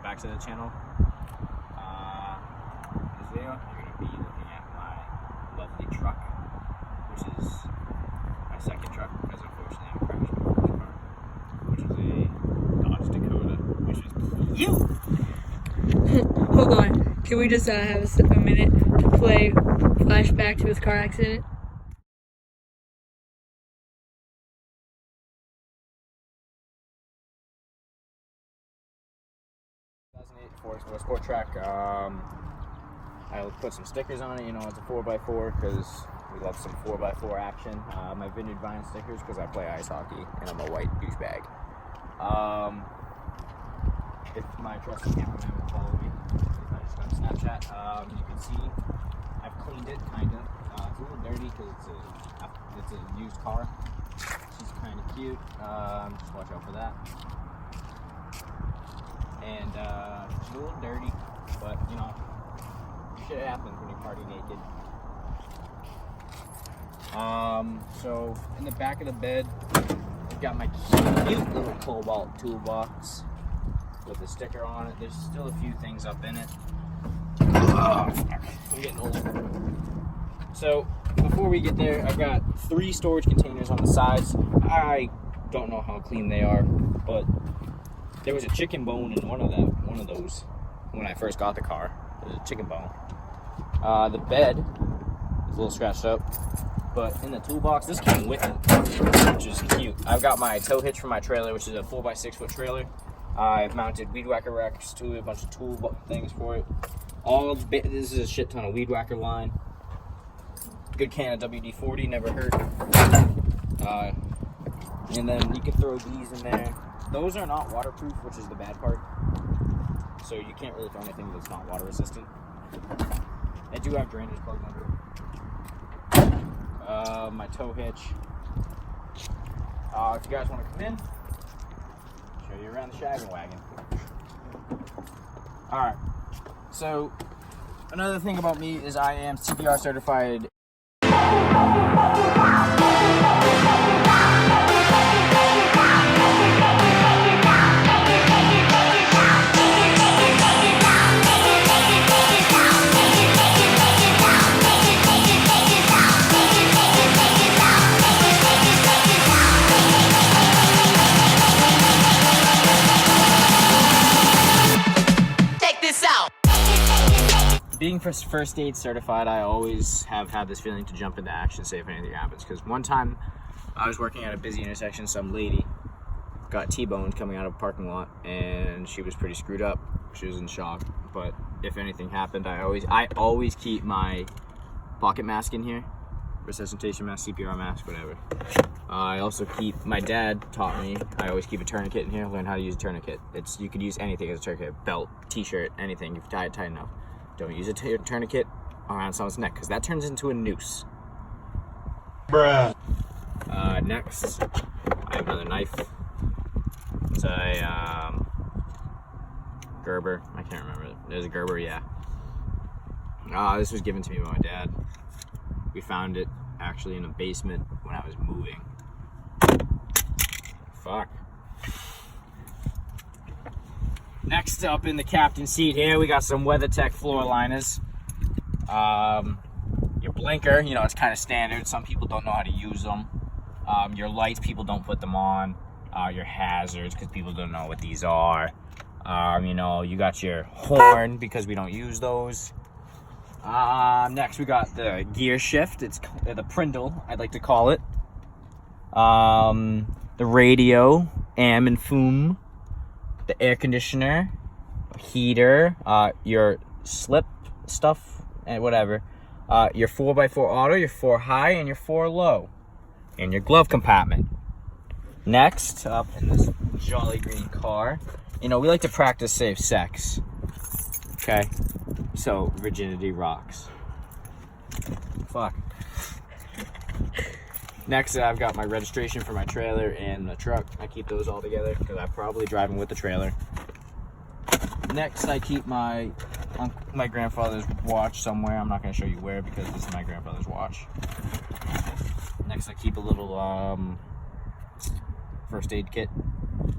back to the channel. In this video, you're going to be looking at my lovely truck, which is my second truck, because unfortunately I crashed my first car, which is a Dodge Dakota, which is cute. Hold on, can we just have a minute to play flashback to his car accident? Ford Sport Track. I put some stickers on it, you know, it's a 4x4 because we love some 4x4 action. My Vineyard Vine stickers because I play ice hockey and I'm a white douchebag. If my trusty cameraman will follow me, if I just got Snapchat, you can see I've cleaned it, kind of. It's a little dirty because it's a used car. She's kind of cute. Just watch out for that. And it's a little dirty, but you know, shit happens when you party naked. So in the back of the bed, I've got my cute little Cobalt toolbox with a sticker on it. There's still a few things up in it. Oh, fuck. I'm getting old. So before we get there, I've got 3 storage containers on the sides. I don't know how clean they are, but there was a chicken bone in one of those when I first got the car. There was a chicken bone. The bed is a little scratched up, but in the toolbox, this came with it, which is cute. I've got my tow hitch for my trailer, which is a 4x6 foot trailer. I've mounted weed whacker racks to it, a bunch of tool things for it. This is a shit ton of weed whacker line. Good can of WD-40, never hurt. And then you can throw these in there. Those are not waterproof, which is the bad part. So you can't really throw anything that's not water resistant. They do have drainage plugged under it. My tow hitch. If you guys want to come in, show you around the shaggin' wagon. Alright, so another thing about me is I am CPR certified. Being first aid certified, I always have had this feeling to jump into action, say if anything happens. Because one time, I was working at a busy intersection, some lady got T-boned coming out of a parking lot, and she was pretty screwed up. She was in shock. But if anything happened, I always keep my pocket mask in here, resuscitation mask, CPR mask, whatever. I also keep, my dad taught me, I always keep a tourniquet in here. Learn how to use a tourniquet. You could use anything as a tourniquet, belt, t-shirt, anything. If you tie it tight enough. Don't use a tourniquet around someone's neck, because that turns into a noose. Bruh. Next, I have another knife. It's a Gerber. I can't remember. There's a Gerber, yeah. This was given to me by my dad. We found it actually in a basement when I was moving. Fuck. Next up in the captain's seat here, we got some WeatherTech floor liners. Your blinker, you know, it's kind of standard. Some people don't know how to use them. Your lights, people don't put them on. Your hazards, because people don't know what these are. You know, you got your horn, because we don't use those. Next, we got the gear shift. It's the Prindle, I'd like to call it. The radio, am and fum. The air conditioner, heater, your slip stuff, and whatever. Your 4x4 auto, your 4 high, and your 4 low. And your glove compartment. Next up in this jolly green car, you know, we like to practice safe sex. Okay? So, virginity rocks. Fuck. Next, I've got my registration for my trailer and the truck. I keep those all together because I'm probably driving with the trailer. Next, I keep my grandfather's watch somewhere. I'm not going to show you where because this is my grandfather's watch. Next, I keep a little first aid kit,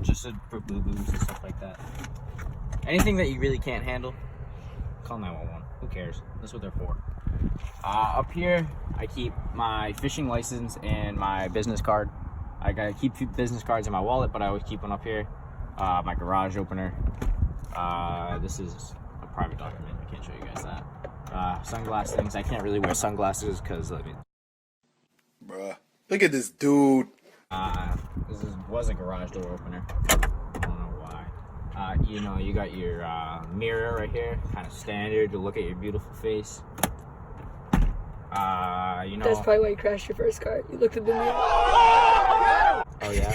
just for boo-boos and stuff like that. Anything that you really can't handle, call 911. Who cares? That's what they're for. Up here, I keep my fishing license and my business card. I gotta keep business cards in my wallet, but I always keep one up here. My garage opener. This is a private document. I can't show you guys that. Sunglass things. I can't really wear sunglasses because I mean, bruh, look at this dude. Was a garage door opener. I don't know why. You know, you got your mirror right here, kind of standard to look at your beautiful face. You know. That's probably why you crashed your first car. You looked at the mirror. Oh yeah.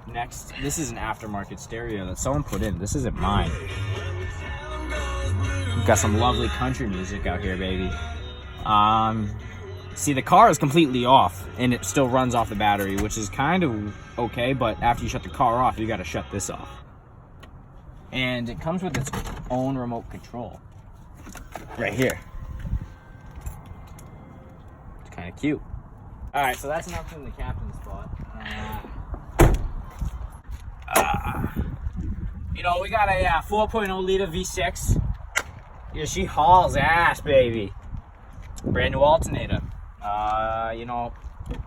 Next, this is an aftermarket stereo that someone put in. This isn't mine. We've got some lovely country music out here, baby. See, the car is completely off, and it still runs off the battery, which is kind of okay, but after you shut the car off, you gotta shut this off. And it comes with its own remote control. Right here. It's kind of cute. Alright, so that's enough from the captain's spot. You know, we got a 4.0 liter V6. Yeah, she hauls ass, baby. Brand new alternator. You know,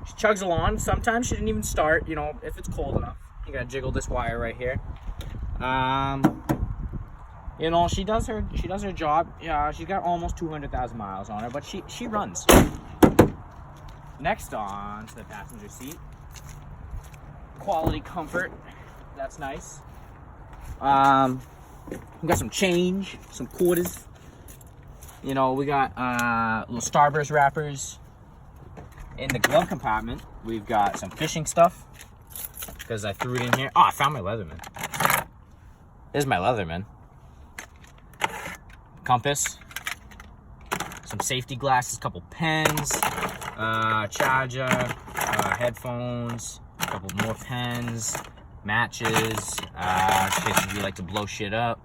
she chugs along. Sometimes she didn't even start, you know, if it's cold enough. You gotta jiggle this wire right here. You know, she does her job. Yeah, she's got almost 200,000 miles on her, but she runs. Next on to the passenger seat. Quality comfort. That's nice. We got some change, some quarters. You know, we got little Starburst wrappers. In the glove compartment, we've got some fishing stuff because I threw it in here. Oh, I found my Leatherman. There's my Leatherman. Compass. Some safety glasses, couple pens, charger, headphones, a couple more pens, matches, in case you like to blow shit up.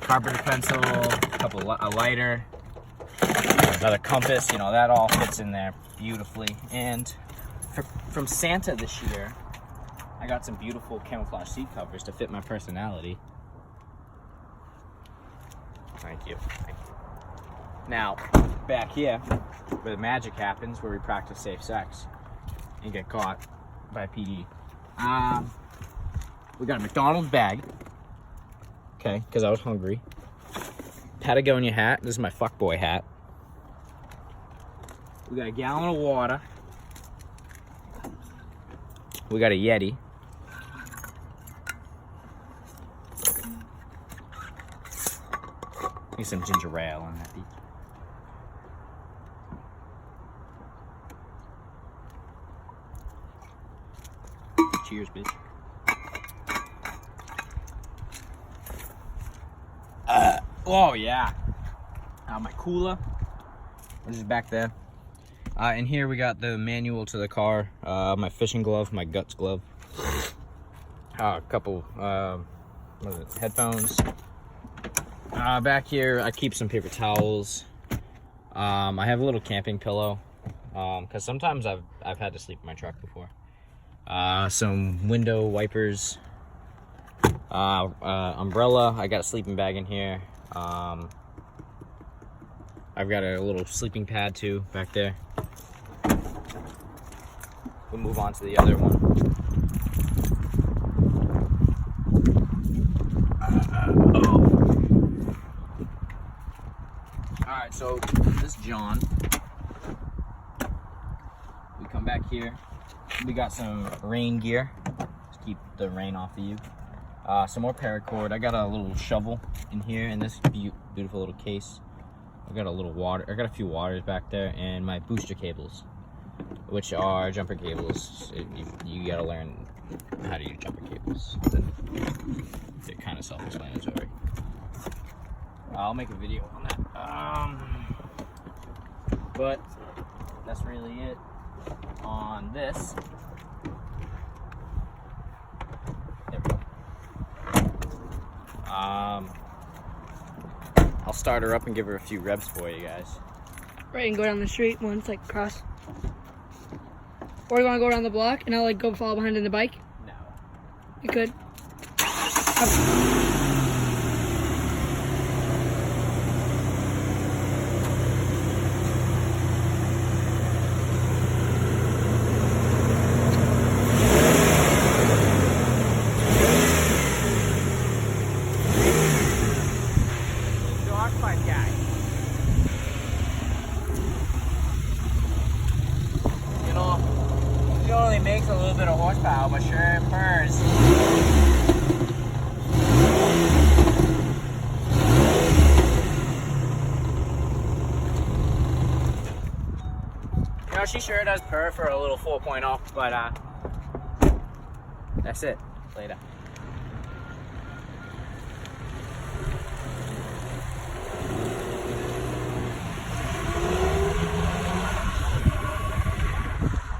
Carpenter pencil, a lighter, another compass. You know, that all fits in there beautifully. And from Santa this year, I got some beautiful camouflage seat covers to fit my personality. Thank you. Thank you. Now, back here, where the magic happens, where we practice safe sex and get caught by PD. We got a McDonald's bag. Okay, because I was hungry. Patagonia hat. This is my fuckboy hat. We got a gallon of water. We got a Yeti. Need some ginger ale on that beat. Cheers, bitch. Oh yeah. My cooler, which is back there. And here we got the manual to the car. My fishing glove, my guts glove. A couple, what is it? Headphones. Back here, I keep some paper towels. I have a little camping pillow, because sometimes I've had to sleep in my truck before. Some window wipers. Umbrella. I got a sleeping bag in here. I've got a little sleeping pad too back there. We'll move on to the other one. Alright, so this is John. We come back here. We got some rain gear to keep the rain off of you. Some more paracord. I got a little shovel in here in this beautiful little case. I got a little water. I got a few waters back there, and my booster cables, which are jumper cables. You gotta learn how to use jumper cables. They're kind of self-explanatory. I'll make a video on that. But that's really it on this. There we go. I'll start her up and give her a few revs for you guys. Right, and go down the street once, like cross. Or you want to go around the block and I'll like go follow behind in the bike? No. You could. Dog fight guy. You know, he only makes a little bit of horsepower, but sure purrs. You know, she sure does purr for a little 4.0, but that's it. Later.